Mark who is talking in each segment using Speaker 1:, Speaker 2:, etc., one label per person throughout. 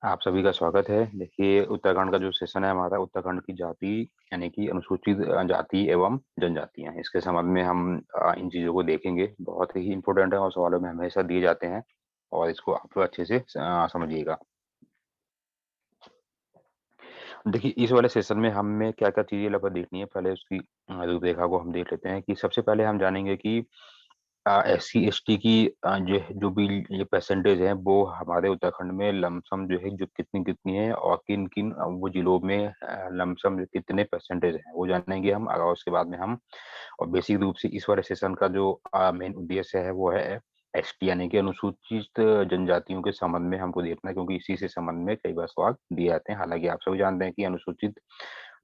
Speaker 1: आप सभी का स्वागत है। देखिए, उत्तराखंड का जो सेशन है हमारा, उत्तराखंड की जाति यानी कि अनुसूचित जाति एवं जनजातियां, इसके संबंध में हम इन चीज़ों को देखेंगे। बहुत ही इंपॉर्टेंट है और सवालों में हमेशा दिए जाते हैं, और इसको आप लोग अच्छे से समझिएगा। देखिए, इस वाले सेशन में हमें क्या क्या चीज़ें लगभग देखनी है। पहले उसकी रूपरेखा को हम देख लेते हैं कि सबसे पहले हम जानेंगे कि एससी एसटी की जो जो भी ये परसेंटेज है वो हमारे उत्तराखंड में लमसम जो है जो कितनी कितनी है, और किन किन वो जिलों में लमसम कितने परसेंटेज है वो जानेंगे हम। और उसके बाद में हम, और बेसिक रूप से इस वाले सेशन का जो मेन उद्देश्य है वो है एसटी यानी कि अनुसूचित जनजातियों के संबंध में हमको देखना है, क्योंकि इसी से संबंध में कई बार सवाल दिए जाते हैं। हालांकि आप सभी जानते हैं कि अनुसूचित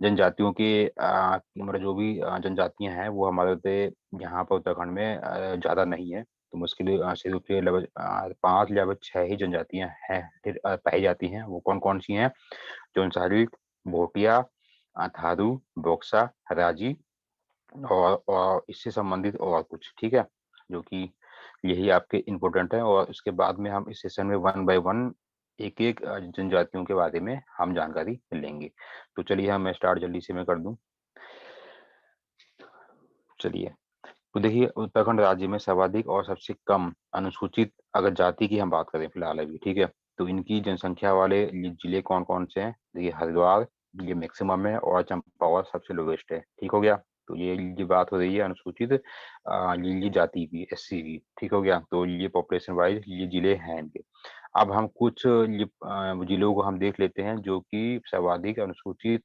Speaker 1: जनजातियों के मतलब जो भी जनजातियां हैं वो हमारे यहाँ पर उत्तराखंड में ज्यादा नहीं है। तो मुश्किल से रूप से लगभग 5 या 6 ही जनजातियां हैं फिर पाई जाती हैं। वो कौन कौन सी हैं? जौनसारी, भोटिया, थारू, बोक्सा, राजी, और इससे संबंधित और कुछ, ठीक है, जो कि यही आपके इम्पोर्टेंट है। और उसके बाद में हम इस सेशन में वन बाय वन एक एक जनजातियों के बारे में हम जानकारी लेंगे। तो चलिए हम स्टार्ट जल्दी से मैं कर दूं। चलिए, तो देखिए, उत्तराखंड राज्य में सर्वाधिक और सबसे कम अनुसूचित अगर जाति की हम बात करें फिलहाल अभी, ठीक है, तो इनकी जनसंख्या वाले ये जिले कौन कौन से हैं? देखिए, हरिद्वार ये मैक्सिमम है और चंपावत सबसे लोवेस्ट है। ठीक हो गया। तो ये बात हो रही है अनुसूचित ये जाति की, एससी की। ठीक हो गया। तो ये पॉपुलेशन वाइज ये जिले हैं इनके। अब हम कुछ ये जिलों को हम देख लेते हैं जो कि सर्वाधिक अनुसूचित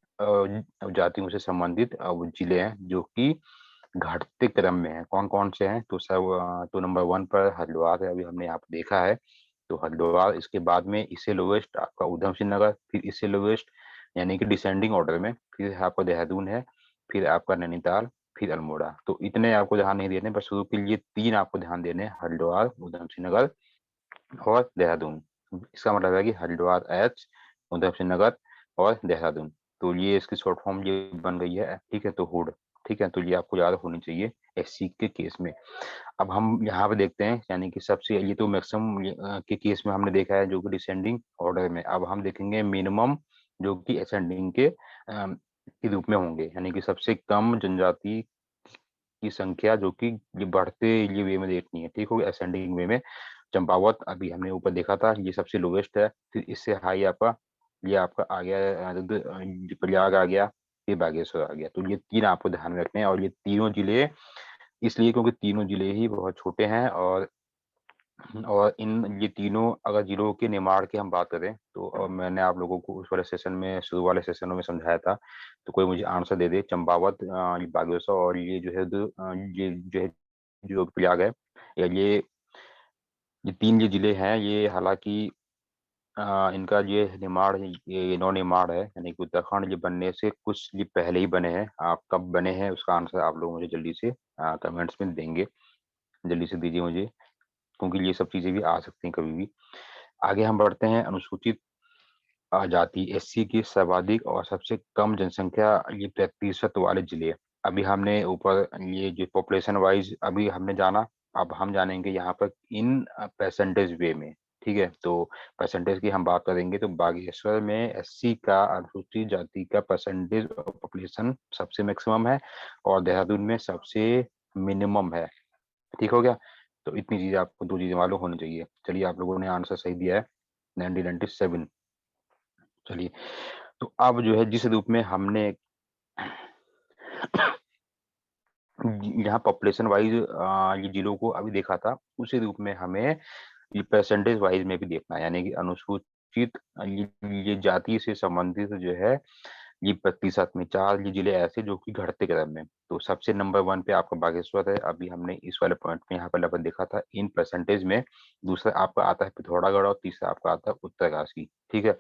Speaker 1: जातियों से संबंधित वो जिले हैं जो कि घटते क्रम में है। कौन कौन से हैं? तो सब तो नंबर 1 पर हरिद्वार है, अभी हमने यहाँ पे देखा है। तो हरिद्वार, इसके बाद में इससे लोवेस्ट आपका उधम सिंह नगर, फिर इससे लोवेस्ट यानी कि डिसेंडिंग ऑर्डर में फिर आपका देहरादून है, फिर आपका नैनीताल, फिर अल्मोड़ा। तो इतने आपको ध्यान नहीं देने, बस शुरू के लिए 3 आपको ध्यान देने हैं: हरिद्वार, उधम सिंह नगर और देहरादून। इसका मतलब है कि हरिद्वार एच, उधम सिंह नगर और देहरादून। तो ये इसकी शॉर्ट फॉर्म ये बन गई है, ठीक है, तो हुड। ठीक है, तो ये आपको याद होनी चाहिए एससी के केस में। अब हम यहाँ पे देखते हैं, यानी कि सबसे ये तो मैक्सिमम के केस में हमने देखा है जो कि डिसेंडिंग ऑर्डर में। अब हम देखेंगे मिनिमम जो कि असेंडिंग के रूप में होंगे, यानी कि सबसे कम जनजाति की संख्या जो कि ये बढ़ते ये वे में देखनी है। ठीक हो गया, असेंडिंग वे में। चंपावत अभी हमने ऊपर देखा था, ये सबसे लोवेस्ट है। फिर इससे हाई आपका ये आपका आ गया प्रयाग आ गया, फिर बागेश्वर आ गया। तो ये 3 आपको ध्यान में रखने हैं। और ये तीनों जिले इसलिए क्योंकि तीनों जिले ही बहुत छोटे हैं। और इन ये तीनों अगर जिलों के निर्माण की हम बात करें तो, और मैंने आप लोगों को उस वाले सेशन में, शुरू वाले सेशनों में समझाया था, तो कोई मुझे आंसर दे दे। चंपावत, ये बागेश्वर और ये जो है ये जो है जो प्रयाग है, या ये 3 ये जिले हैं। ये हालांकि इनका ये निर्माण, ये नव निर्माण है, यानी कि उत्तराखंड ये बनने से कुछ ये पहले ही बने हैं। आप कब बने हैं उसका आंसर आप लोग मुझे जल्दी से कमेंट्स में देंगे। जल्दी से दीजिए मुझे, क्योंकि ये सब चीजें भी आ सकती हैं कभी भी। आगे हम बढ़ते हैं। अनुसूचित जाति एससी की सर्वाधिक और सबसे कम जनसंख्या ये प्रतिशत वाले जिले। अभी हमने ऊपर ये जो पॉपुलेशन वाइज अभी हमने जाना, अब हम जानेंगे यहाँ पर इन परसेंटेज वे में। ठीक है, तो परसेंटेज की हम बात करेंगे तो बागेश्वर में एससी का, अनुसूचित जाति का परसेंटेज पॉपुलेशन सबसे मैक्सिमम है, और देहरादून में सबसे मिनिमम है। ठीक हो गया। तो इतनी चीजें आपको 2 चीजें मालूम होनी चाहिए। चलिए, आप लोगों ने आंसर सही दिया है, 1997। चलिए, तो अब जो है जिस रूप में हमने यहाँ पॉपुलेशन वाइज ये जिलों को अभी देखा था, उसी रूप में हमें ये परसेंटेज वाइज में भी देखना है। यानी कि अनुसूचित ये जाति से संबंधित जो है ये प्रतिशत में 4 ये जिले ऐसे जो कि घटते क्रम में। तो सबसे नंबर 1 पे आपका बागेश्वर है, अभी हमने इस वाले पॉइंट में यहाँ पर लगभग देखा था इन परसेंटेज में। दूसरा आपका आता है पिथौरागढ़, और तीसरा आपका आता है उत्तरकाशी। ठीक है,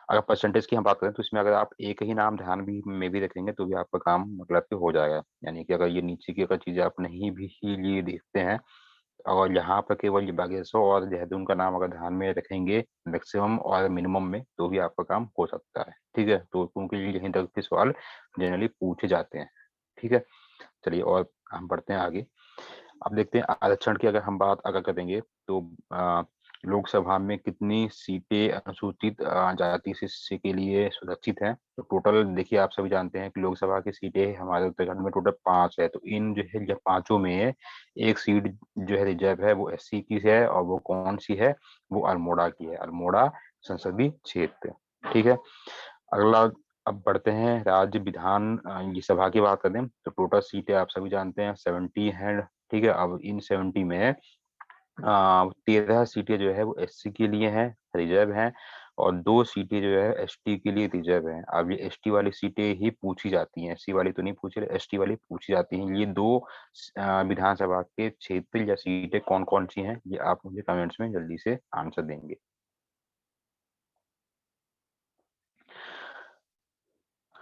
Speaker 1: अगर परसेंटेज की हम बात करें तो इसमें अगर आप एक ही नाम ध्यान भी में भी रखेंगे तो भी आपका काम मतलब कि हो जाएगा। यानी कि अगर ये नीचे की अगर चीजें आप नहीं भी ये देखते हैं, और यहाँ पर केवल ये बागेश्वर और देहरादून का नाम अगर ध्यान में रखेंगे मैक्सिमम और मिनिमम में, तो भी आपका काम हो सकता है। ठीक है, तो क्योंकि यहीं तक के सवाल जनरली पूछे जाते हैं। ठीक है, चलिए और हम बढ़ते हैं आगे। अब देखते हैं आरक्षण की अगर हम बात अगर करेंगे तो लोकसभा में कितनी सीटें अनुसूचित जाति से के लिए सुरक्षित हैं? तो टोटल देखिए, आप सभी जानते हैं कि लोकसभा की सीटें हमारे उत्तराखंड में टोटल 5 है। तो इन जो है, जब पांचों में एक सीट जो है रिजर्व है, वो एससी की है। और वो कौन सी है? वो अल्मोड़ा की है, अल्मोड़ा संसदीय क्षेत्र। ठीक है। अगला, अब बढ़ते हैं राज्य विधान ये सभा की बात करें तो टोटल सीटें आप सभी जानते हैं 70 हैं। ठीक है। अब इन 70 में 13 सीटें जो है वो एससी के लिए हैं, रिजर्व हैं। और 2 सीटें जो है एसटी के लिए रिजर्व हैं। अब ये एसटी वाली सीटें ही पूछी जाती हैं, एससी वाली तो नहीं पूछी, एसटी वाली पूछी जाती हैं। ये 2 विधानसभा के क्षेत्र या सीटें कौन कौन सी हैं, ये आप मुझे कमेंट्स में जल्दी से आंसर देंगे।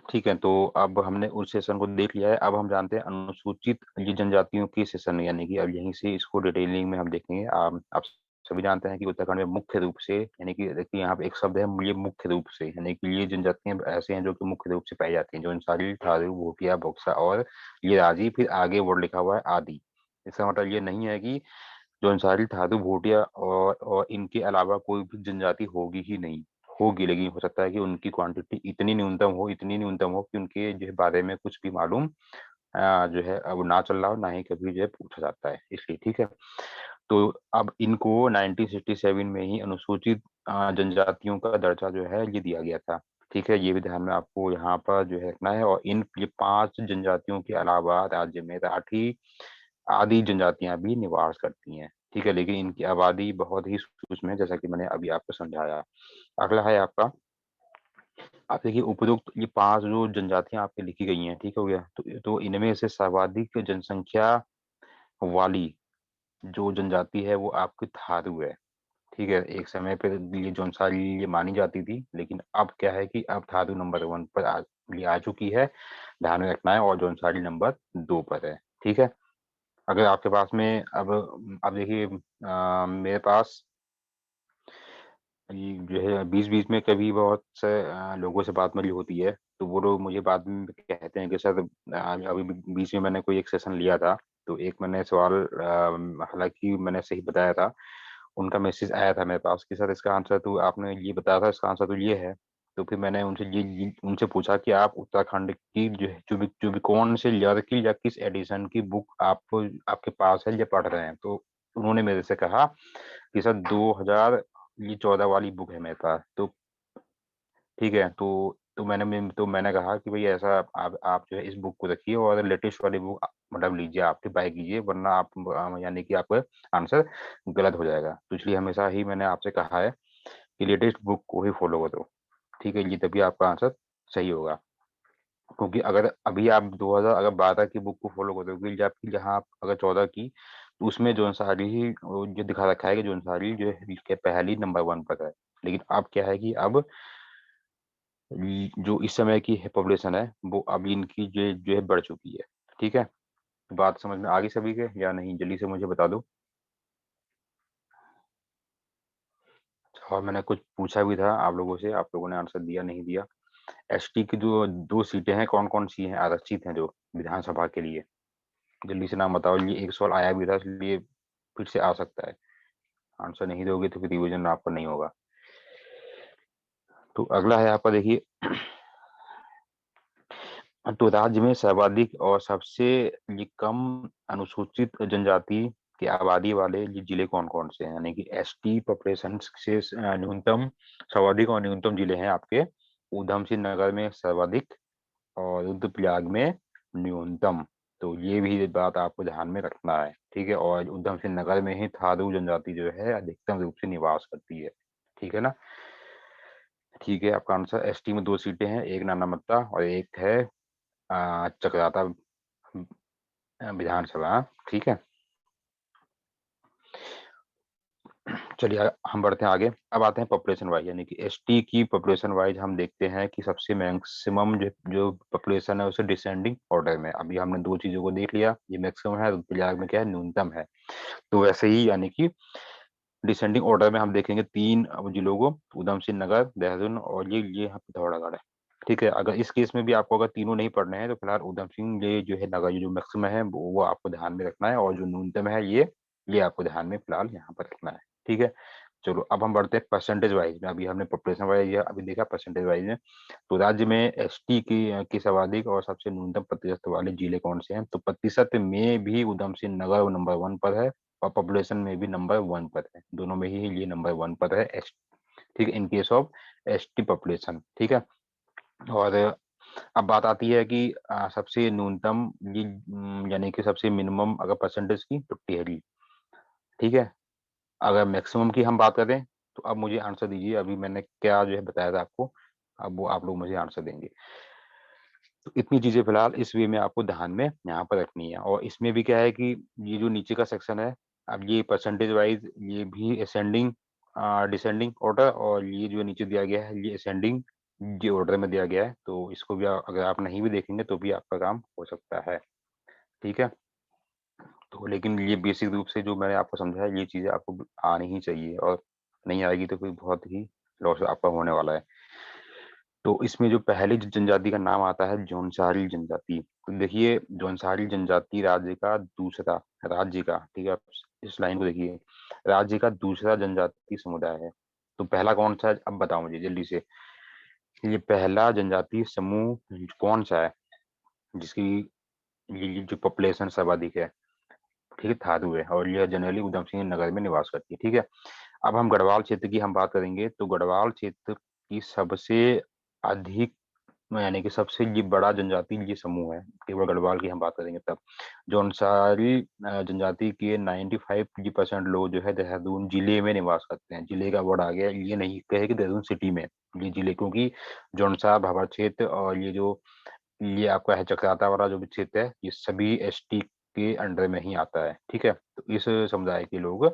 Speaker 1: ठीक है। तो अब हमने उस सेशन को देख लिया है। अब हम जानते हैं अनुसूचित ये जनजातियों की सेशन, यानी कि अब यहीं से इसको डिटेलिंग में हम देखेंगे। आप सभी जानते हैं कि उत्तराखंड में मुख्य रूप से, यानी कि देखिए यहाँ पे एक शब्द है, ये मुख्य रूप से, यानी कि ये जनजातियां ऐसे हैं जो कि मुख्य रूप से पाई जाती हैं, जो इंसारी, थारू, भूटिया, बक्सा और ये राजी, फिर आगे वर्ड लिखा हुआ है आदि। इसका मतलब ये नहीं है कि जो अंसारी थारू भूटिया और इनके अलावा कोई भी जनजाति होगी ही नहीं, होगी, लेकिन हो सकता है कि उनकी क्वांटिटी इतनी न्यूनतम हो, इतनी न्यूनतम हो कि उनके जो है बारे में कुछ भी मालूम जो है अब ना चल रहा हो, ना ही कभी जो है पूछा जाता है, इसलिए। ठीक है। तो अब इनको 1967 में ही अनुसूचित जनजातियों का दर्जा जो है ये दिया गया था। ठीक है। ये भी ध्यान में आपको यहाँ पर जो है रखना है। और इन ये 5 जनजातियों के अलावा राज्य में राठी आदि जनजातियां भी निवास करती हैं। ठीक है। लेकिन इनकी आबादी बहुत ही सूक्ष्म है, जैसा कि मैंने अभी आपको समझाया। अगला है आपका, आप देखिए उपरोक्त ये 5 जो जनजातियां आपके लिखी गई हैं, ठीक हो गया, तो इनमें से सर्वाधिक जनसंख्या वाली जो जनजाति है वो आपकी थारू है। ठीक है। एक समय पर ये जौनसारी ये मानी जाती थी, लेकिन अब क्या है कि अब थारू नंबर 1 पर ये आ चुकी है, ध्यान में रखना है। और जौनसारी नंबर 2 पर है। ठीक है। अगर आपके पास में अब देखिए मेरे पास ये जो है बीच बीच में कभी बहुत से लोगों से बात मेरी होती है, तो वो लोग मुझे बाद में कहते हैं कि सर अभी बीच में मैंने कोई एक सेशन लिया था, तो एक मैंने सवाल हालांकि मैंने सही बताया था, उनका मैसेज आया था मेरे पास कि सर इसका आंसर तो आपने ये बताया था, इसका आंसर तो ये है। तो फिर मैंने उनसे उनसे पूछा कि आप उत्तराखंड की जो है जो भी कौन से ईयर की या किस एडिशन की बुक आप आपके पास है या पढ़ रहे हैं। तो उन्होंने मेरे से कहा कि सर 2014 वाली बुक है मेरे पास। तो ठीक है। तो मैंने कहा कि भाई ऐसा आप जो है इस बुक को रखिए और लेटेस्ट वाली बुक मतलब लीजिए, आप बाय कीजिए, वरना आप यानी कि आपका आंसर गलत हो जाएगा। तो इसलिए हमेशा ही मैंने आपसे कहा है कि लेटेस्ट बुक को ही फॉलो करो। ठीक है जी, तभी आपका आंसर सही होगा। क्योंकि अगर अभी आप 2012 की बुक को फॉलो करोगे, जबकि जहाँ आप अगर 14 की, तो उसमें जो अंसारी ही वो जो दिखा रखा है कि जो अंसारी जो है इसके पहली नंबर 1 पर है। लेकिन अब क्या है कि अब जो इस समय की है पॉपुलेशन है, वो अभी इनकी जो है बढ़ चुकी है। ठीक है। तो बात समझ में आ गई सभी के या नहीं, जल्दी से मुझे बता दो। और मैंने कुछ पूछा भी था आप लोगों से, आप लोगों ने आंसर दिया नहीं दिया। एसटी की जो 2 सीटें हैं कौन कौन सी हैं आरक्षित हैं जो विधानसभा के लिए, जल्दी से नाम बताओ। ये एक सवाल आया भी था, इसलिए फिर से आ सकता है। आंसर नहीं दोगे तो फिर रिविजन आपका नहीं होगा। तो अगला है आपका, देखिए तो राज्य में सर्वाधिक और सबसे ये कम अनुसूचित जनजाति की आबादी वाले ये जिले कौन कौन से हैं, यानी कि एसटी पॉपुलेशन से न्यूनतम, सर्वाधिक और न्यूनतम जिले हैं आपके ऊधम सिंह नगर में सर्वाधिक और रुद्रप्रयाग में न्यूनतम। तो ये भी बात आपको ध्यान में रखना है। ठीक है। और ऊधम सिंह नगर में ही थारू जनजाति जो है अधिकतम रूप से निवास करती है। ठीक है ना। ठीक है। आपका आंसर, एसटी में 2 सीटें हैं, एक नाना मत्ता और एक है चक्राता विधानसभा। ठीक है। चलिए हम बढ़ते हैं आगे। अब आते हैं पॉपुलेशन वाइज, यानी कि एसटी की पॉपुलेशन वाइज हम देखते हैं कि सबसे मैक्सिमम जो पॉपुलेशन है उसे डिसेंडिंग ऑर्डर में। अभी हमने 2 चीजों को देख लिया, ये मैक्सिमम है, रुद्रप्रयाग में क्या है, न्यूनतम है। तो वैसे ही यानी कि डिसेंडिंग ऑर्डर में हम देखेंगे 3 जिलों को, ऊधम सिंह नगर, देहरादून और ये यहाँ पिथौरागढ़ है। ठीक है। अगर इस केस में भी आपको अगर तीनों नहीं पढ़ने हैं तो फिलहाल ऊधम सिंह ये जो है नगर जो मैक्सिमम है वो आपको ध्यान में रखना है, और जो न्यूनतम है ये आपको ध्यान में फिलहाल यहाँ पर रखना है। ठीक है। चलो अब हम बढ़ते हैं परसेंटेज वाइज में। अभी हमने पॉपुलेशन वाइज या अभी देखा परसेंटेज वाइज में। तो राज्य में एसटी की सर्वाधिक और सबसे न्यूनतम प्रतिशत वाले जिले कौन से हैं? तो प्रतिशत में भी उधम सिंह नगर नंबर 1 पर है और पॉपुलेशन में भी नंबर 1 पर है। दोनों में ही ये नंबर 1 पर है एस, ठीक है, in case of ST population, ठीक है। और अब बात आती है कि सबसे न्यूनतम यानी कि सबसे मिनिमम अगर परसेंटेज की, तो टिहरी, ठीक है। अगर मैक्सिमम की हम बात करें तो अब मुझे आंसर दीजिए, अभी मैंने क्या जो है बताया था आपको, अब वो आप लोग मुझे आंसर देंगे। तो इतनी चीजें फिलहाल इस वे में आपको ध्यान में यहाँ पर रखनी है। और इसमें भी क्या है कि ये जो नीचे का सेक्शन है, अब ये परसेंटेज वाइज ये भी असेंडिंग डिसेंडिंग ऑर्डर, और ये जो नीचे दिया गया है ये असेंडिंग ये ऑर्डर में दिया गया है। तो इसको भी अगर आप नहीं भी देखेंगे तो भी आपका काम हो सकता है, ठीक है। तो लेकिन ये बेसिक रूप से जो मैंने आपको समझाया ये चीजें आपको आनी ही चाहिए, और नहीं आएगी तो फिर बहुत ही लॉस आपका होने वाला है। तो इसमें जो पहली जनजाति का नाम आता है जौनसारी जनजाति। तो देखिए जौनसारी जनजाति राज्य का दूसरा, राज्य का, ठीक है, आप इस लाइन को देखिए, राज्य का दूसरा जनजाति समुदाय है। तो पहला कौन सा है अब बताओ मुझे जल्दी से, ये पहला जनजाति समूह कौन सा है जिसकी ये जो पॉपुलेशन सर्वाधिक है, ठीक है, थारू है, और यह जनरली उधम सिंह नगर में निवास करती है, ठीक है। अब हम गढ़वाल क्षेत्र की हम बात करेंगे। तो गढ़वाल क्षेत्र की सबसे अधिक यानी कि सबसे ये बड़ा जनजाति ये समूह है, केवल गढ़वाल की हम बात करेंगे तब। जौनसारी जनजाति के 95% लोग जो है देहरादून जिले में निवास करते हैं। जिले का वर्ड आ गया, ये नहीं कहे कि देहरादून सिटी में, ये जिले, क्योंकि जौनसार भाभर क्षेत्र और ये जो ये आपका है चक्राता वाला जो भी क्षेत्र है ये सभी एसटी के अंडर में ही आता है, ठीक है। तो इस समुदाय के लोग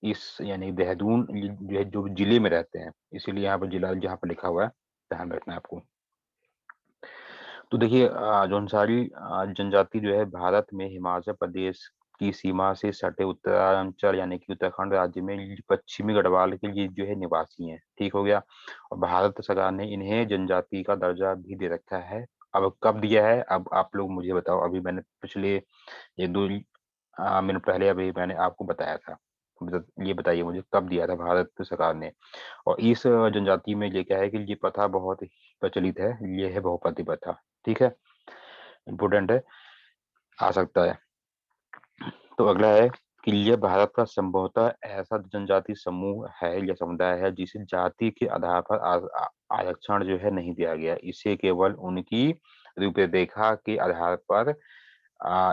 Speaker 1: इस यानी देहरादून जो है जो जिले में रहते हैं, इसीलिए यहाँ पर जिला जहाँ पर लिखा हुआ है ध्यान रखना है आपको। तो देखिए जौनसारी जनजाति जो है भारत में हिमाचल प्रदेश की सीमा से सटे उत्तरांचल यानी कि उत्तराखंड राज्य में पश्चिमी गढ़वाल के लिए जो है निवासी हैं, ठीक हो गया। और भारत सरकार ने इन्हें जनजाति का दर्जा भी दे रखा है। अब कब दिया है, अब आप लोग मुझे बताओ। अभी मैंने पिछले एक दो मिनट पहले अभी मैंने आपको बताया था, ये बताइए मुझे कब दिया था भारत सरकार ने। और इस जनजाति में ये क्या है कि ये प्रथा बहुत ही प्रचलित है, ये है बहुपति प्रथा, ठीक है, इम्पोर्टेंट है, आ सकता है। तो अगला है कि यह भारत का संभवतः ऐसा जनजाति समूह है या समुदाय है जिसे जाति के आधार पर आरक्षण जो है नहीं दिया गया। इसे केवल उनकी रूपरेखा के आधार पर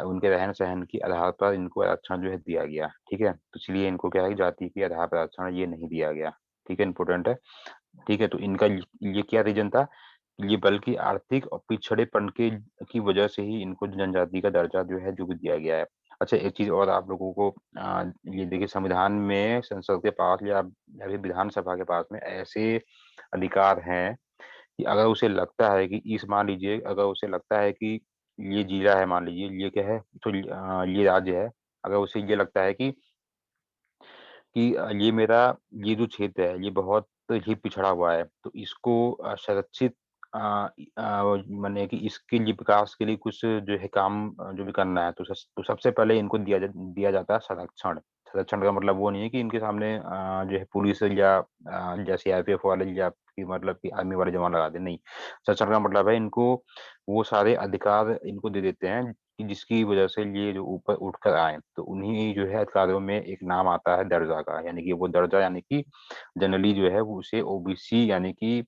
Speaker 1: उनके रहन सहन के आधार पर इनको आरक्षण जो है दिया गया, ठीक है। तो इसलिए इनको क्या है, जाति के आधार पर आरक्षण ये नहीं दिया गया, ठीक है, इंपोर्टेंट है, ठीक है। तो इनका ये क्या रीजन था, ये बल्कि आर्थिक और पिछड़ेपन के की वजह से ही इनको जनजाति का दर्जा जो है जो भी दिया गया है। अच्छा एक चीज और आप लोगों को ये देखिए, संविधान में संसद के पास या फिर विधानसभा के पास में ऐसे अधिकार हैं कि अगर उसे लगता है कि इस मान लीजिए अगर उसे लगता है कि ये जिला है, मान लीजिए ये क्या है, तो ये राज्य है, अगर उसे ये लगता है कि ये मेरा ये जो क्षेत्र है ये बहुत ही पिछड़ा हुआ है, तो इसको संरक्षित माने कि इसके लिए विकास के लिए कुछ जो है काम जो भी करना है, तो सबसे पहले इनको दिया जाता है संरक्षण। संरक्षण का मतलब वो नहीं है कि इनके सामने जो है पुलिस या जैसे सीआरपीएफ वाले या कि मतलब कि आर्मी वाले जवान लगा दे, नहीं। संरक्षण का मतलब है इनको वो सारे अधिकार इनको दे देते हैं कि जिसकी वजह से ये जो ऊपर उठकर आए। तो उन्हीं जो है अधिकारियों में एक नाम आता है दर्जा का, यानी कि वो दर्जा यानी कि जनरली जो है वो उसे ओबीसी यानी कि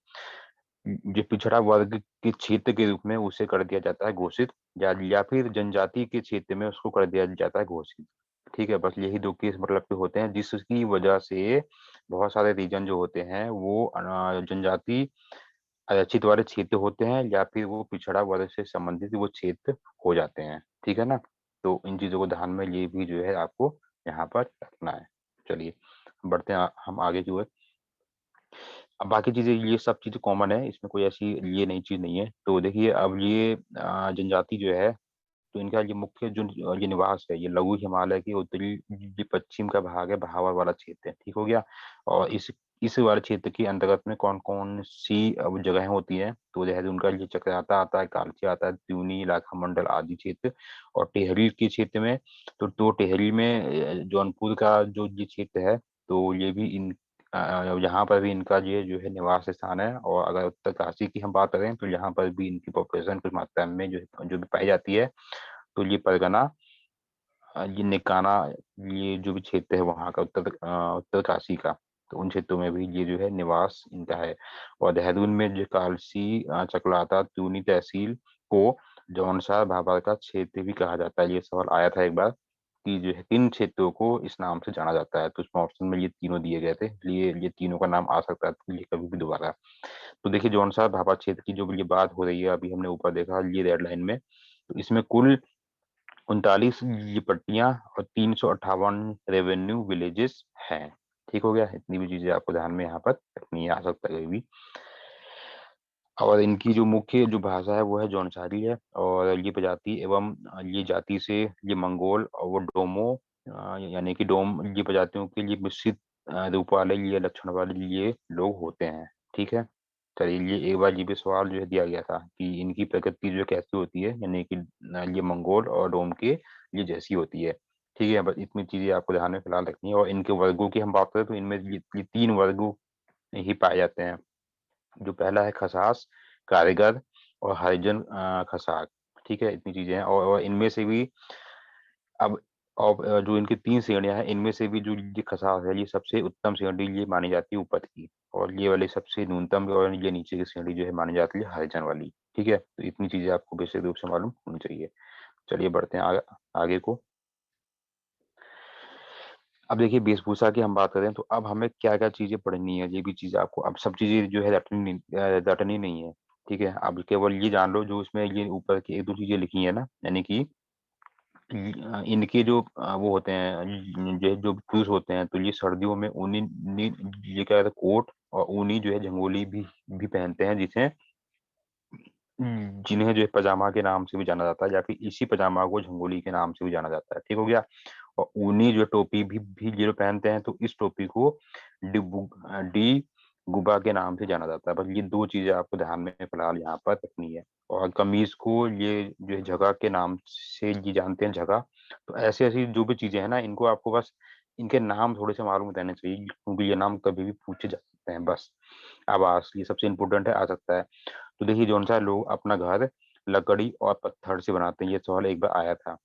Speaker 1: जो पिछड़ा वर्ग के क्षेत्र के रूप में उसे कर दिया जाता है घोषित, या फिर जनजाति के क्षेत्र में उसको कर दिया जाता है घोषित, ठीक है। बस यही दो केस मतलब के होते हैं जिसकी वजह से बहुत सारे रीजन जो होते हैं वो जनजाति आरक्षित वाले क्षेत्र होते हैं या फिर वो पिछड़ा वर्ग से संबंधित वो क्षेत्र हो जाते हैं, ठीक है ना। तो इन चीजों को ध्यान में ये भी जो है आपको यहाँ पर रखना है। चलिए बढ़ते हैं हम आगे की ओर। अब बाकी चीजें ये सब चीजें कॉमन है, इसमें कोई ऐसी ये नई चीज नहीं है। तो देखिए अब ये जनजाति जो है, तो इनका ये मुख्य जो ये निवास है ये लघु हिमालय के उत्तरी जो पश्चिम का भाग है, बहावर वाला क्षेत्र है, ठीक हो गया। और इस वाले क्षेत्र के अंतर्गत में कौन कौन सी अब जगहें होती हैं, तो देहरादून का ये चक्राता आता है, कालची आता है, त्यूनी इलाका मंडल आदि क्षेत्र। और टेहरी के क्षेत्र में तो टेहरी में जौनपुर का जो ये क्षेत्र है, तो ये भी इन यहाँ पर भी इनका ये जो है निवास स्थान है। और अगर उत्तरकाशी की हम बात करें तो यहाँ पर भी इनकी पॉपुलेशन कुछ मात्रा में जो भी पाई जाती है। तो ये परगना, ये निकाना, ये जो भी क्षेत्र है वहाँ का उत्तरकाशी का, तो उन क्षेत्रों में भी ये जो है निवास इनका है। और देहरादून में जो कालसी, चकलाता, तूनी तहसील को जौनसार भाभर का क्षेत्र भी कहा जाता है। ये सवाल आया था एक बार कि जो है किन क्षेत्रों को इस नाम से जाना जाता है, तो उसमें ऑप्शन में ये तीनों दिए गए थे, इसलिए ये तीनों का नाम आ सकता है तो ये कभी भी दोबारा। तो देखिए जौनसार भाभा क्षेत्र की जो ये बात हो रही है, अभी हमने ऊपर देखा ये रेड लाइन में, तो इसमें कुल 39 ये पट्टियां और 358 रेवेन्यू विलेजेस हैं। ठीक हो गया, इतनी भी चीजें आपको ध्यान में यहाँ पर रखनी है, आ सकता है कभी भी। और इनकी जो मुख्य जो भाषा है वो है जौनसारी है। और ये प्रजाति एवं ये जाति से ये मंगोल और वो डोमो, यानी कि डोम, ये प्रजातियों के लिए मिश्रित रूप वाले ये लक्षण वाले ये लोग होते हैं। ठीक है, चलिए ये एक बार ये भी सवाल जो है दिया गया था कि इनकी प्रकृति जो कैसी होती है, यानी कि ये मंगोल और डोम के ये जैसी होती है। ठीक है, बस इतनी चीजें आपको ध्यान में फिलहाल रखनी है। और इनके वर्गों की हम बात करें तो इनमें ये तीन वर्गों ही पाए जाते हैं। जो पहला है खसास, कारीगर और हरिजन खसाक। ठीक है, इतनी चीजें हैं। और इनमें से भी अब और जो इनकी तीन श्रेणियां हैं, इनमें से भी जो ये खसास है ये सबसे उत्तम श्रेणी ये मानी जाती है उपज की, और ये वाली सबसे न्यूनतम, और ये नीचे की श्रेणी जो है मानी जाती है हरिजन वाली। ठीक है, तो इतनी चीजें आपको बेसिक रूप से मालूम होनी चाहिए। चलिए बढ़ते हैं आगे को। अब देखिए वेशभूषा की हम बात करें तो अब हमें क्या क्या चीजें पढ़नी है, ये भी चीज आपको, अब सब चीजें जो है रटनी नहीं है। ठीक है, अब केवल ये जान लो जो इसमें ये ऊपर की एक दो चीजें लिखी है ना, यानी कि इनके जो वो होते हैं, जो पुरुष होते हैं, तो ये सर्दियों में ऊनी ये क्या कहते हैं कोट और ऊनी जो है झंगोली भी पहनते हैं, जिसे जिन्हें जो है पजामा के नाम से भी जाना जाता है, या फिर इसी पजामा को झंगोली के नाम से भी जाना जाता है। ठीक हो गया। और ऊनी जो टोपी भी ये लोग पहनते हैं, तो इस टोपी को डी गुबा के नाम से जाना जाता है। बस ये दो चीजें आपको ध्यान में फिलहाल यहाँ पर रखनी है। और कमीज को ये जो है जगह के नाम से ये जानते हैं, जगह। तो ऐसी ऐसी जो भी चीजें हैं ना, इनको आपको बस इनके नाम थोड़े से मालूम रहने चाहिए, क्योंकि ये नाम कभी भी पूछे जा सकते हैं बस। अब ये सबसे इम्पोर्टेंट है, आ सकता है। तो देखिए जौन सा लोग अपना घर लकड़ी और पत्थर से बनाते हैं, ये सवाल एक बार आया था।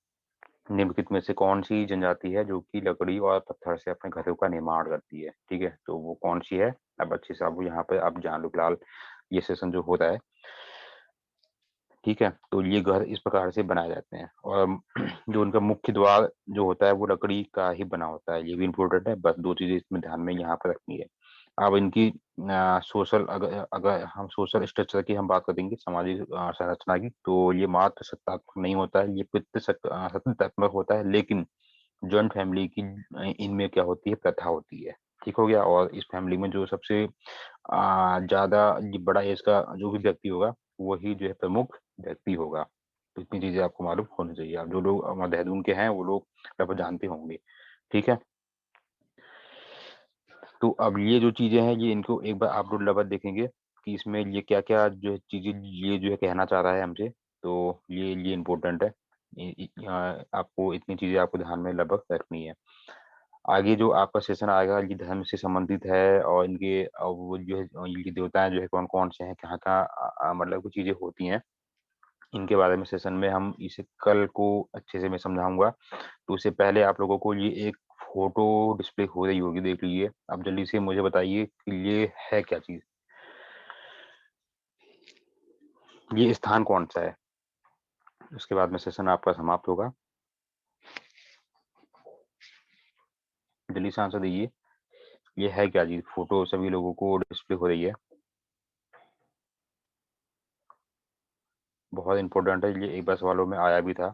Speaker 1: निम्नलिखित में से कौन सी जनजाति है जो कि लकड़ी और पत्थर से अपने घरों का निर्माण करती है? ठीक है, तो वो कौन सी है? अब अच्छे से आप यहाँ पे आप जान लो फिलहाल, ये सेशन जो होता है। ठीक है, तो ये घर इस प्रकार से बनाए जाते हैं। और जो उनका मुख्य द्वार जो होता है वो लकड़ी का ही बना होता है, ये भी इम्पोर्टेंट है। बस दो चीजें इसमें ध्यान में यहाँ पर रखनी है। अब इनकी सोशल, अगर अगर हम सोशल स्ट्रक्चर की हम बात करेंगे, सामाजिक संरचना की, तो ये मात्र सत्तात्मक नहीं होता है, ये सत्तात्मक होता है। लेकिन जॉइंट फैमिली की इनमें क्या होती है, प्रथा होती है। ठीक हो गया। और इस फैमिली में जो सबसे ज्यादा ये बड़ा एज का जो भी व्यक्ति होगा, वही जो है प्रमुख व्यक्ति होगा। तो इतनी चीजें आपको मालूम होनी चाहिए। आप जो लोग देहरादून के हैं वो लोग लगभग जानते होंगे। ठीक है, तो अब ये जो चीजें हैं, ये इनको एक बार आप लोग लगभग देखेंगे कि इसमें ये क्या क्या जो है चीजें ये जो है कहना चाह रहा है हमसे। तो ये इम्पोर्टेंट है। आपको इतनी चीजें आपको ध्यान में लगभग रखनी है। आगे जो आपका सेशन आएगा ये धर्म से संबंधित है, और इनके वो जो है इनके देवताएं जो है कौन कौन से हैं, कहाँ कहाँ मतलब कुछ चीजें होती हैं, इनके बारे में सेशन में हम इसे कल को अच्छे से मैं समझाऊंगा। तो उससे पहले आप लोगों को ये एक फोटो डिस्प्ले हो रही होगी, देख लीजिए। आप जल्दी से मुझे बताइए कि ये है क्या चीज, ये स्थान कौन सा है। उसके बाद में सेशन आपका समाप्त होगा। जल्दी से आंसर दीजिए, ये है क्या चीज, फोटो सभी लोगों को डिस्प्ले हो रही है, बहुत इंपॉर्टेंट है ये, एक बार सवालों में आया भी था।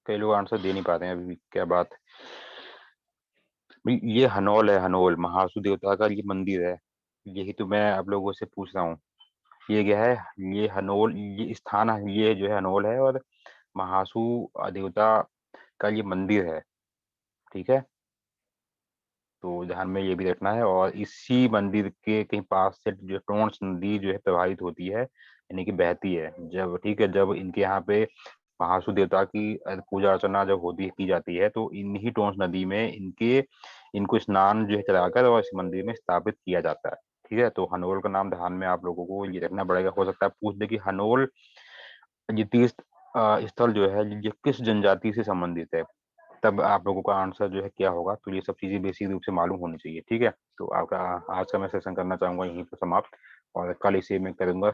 Speaker 1: कई लोग आंसर दे नहीं पाते हैं अभी भी, क्या बात। भाई ये हनोल है, हनोल महासू देवता का ये मंदिर है। यही तो मैं आप लोगों से पूछ रहा हूँ, ये क्या है? ये हनोल, ये स्थान है, ये जो है हनोल है, और महासू देवता का ये मंदिर है। ठीक है, तो ध्यान में ये भी रखना है। और इसी मंदिर के कहीं पास से जो टोंस नदी जो है प्रवाहित होती है, यानी कि बहती है जब, ठीक है, जब इनके यहाँ पे महासू देवता की पूजा अर्चना जब होती की जाती है तो इन्हीं टोंस नदी में इनको स्नान जो है कराकर और इस मंदिर में स्थापित किया जाता है। ठीक है, तो हनोल का नाम ध्यान में आप लोगों को ये रखना पड़ेगा। हो सकता है पूछ दे कि हनोल ये तीर्थ स्थल जो है ये किस जनजाति से संबंधित है, तब आप लोगों का आंसर जो है क्या होगा। तो ये सब चीजें बेसिक रूप से मालूम होनी चाहिए। ठीक है, तो आपका आज का मैं सेशन करना चाहूंगा यहीं पर समाप्त, और कल इसे मैं करूंगा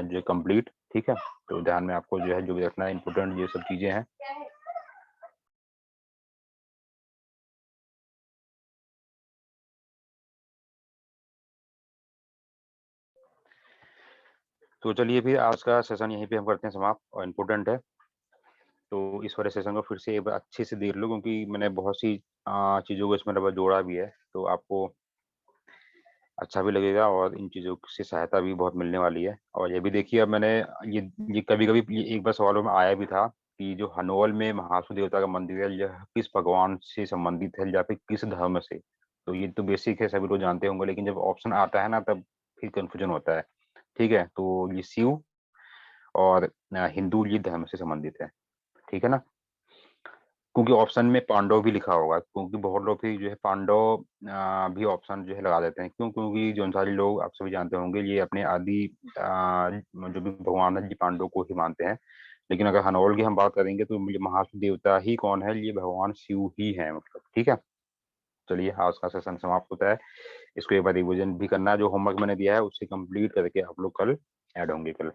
Speaker 1: जो कंप्लीट। ठीक है, तो ध्यान में आपको जो है जो भी रखना है इम्पोर्टेंट ये सब चीजें हैं। तो चलिए फिर आज का सेशन यहीं पे हम करते हैं समाप्त, और इम्पोर्टेंट है तो इस वाले सेशन को फिर से एक बार अच्छे से देख लो, क्योंकि मैंने बहुत सी चीज़ों को इसमें डबल जोड़ा भी है, तो आपको अच्छा भी लगेगा और इन चीज़ों से सहायता भी बहुत मिलने वाली है। और ये भी देखिए, अब मैंने ये ये कभी-कभी ये एक बार सवालों में आया भी था कि जो हनोल में महासू देवता का मंदिर है, यह किस भगवान से संबंधित है या फिर किस धर्म से? तो ये तो बेसिक है, सभी लोग जानते होंगे, लेकिन जब ऑप्शन आता है ना तब फिर कन्फ्यूजन होता है। ठीक है? तो ये शिव और हिंदू ये धर्म से संबंधित है। ठीक है ना? क्योंकि ऑप्शन में पांडव भी लिखा होगा, क्योंकि बहुत लोग फिर जो है पांडव भी ऑप्शन जो है लगा देते हैं। क्यों? क्योंकि जौनसारी लोग आप सभी जानते होंगे ये अपने आदि जो भी भगवान है ये पांडव को ही मानते हैं। लेकिन अगर हनोल की हम बात करेंगे तो ये महासू देवता ही कौन है, ये भगवान शिव ही है मतलब। ठीक है, चलिए आज का सेशन समाप्त होता है। इसको एक बार रिविजन भी करना है, जो होमवर्क मैंने दिया है उससे कंप्लीट करके आप लोग कल ऐड होंगे कल।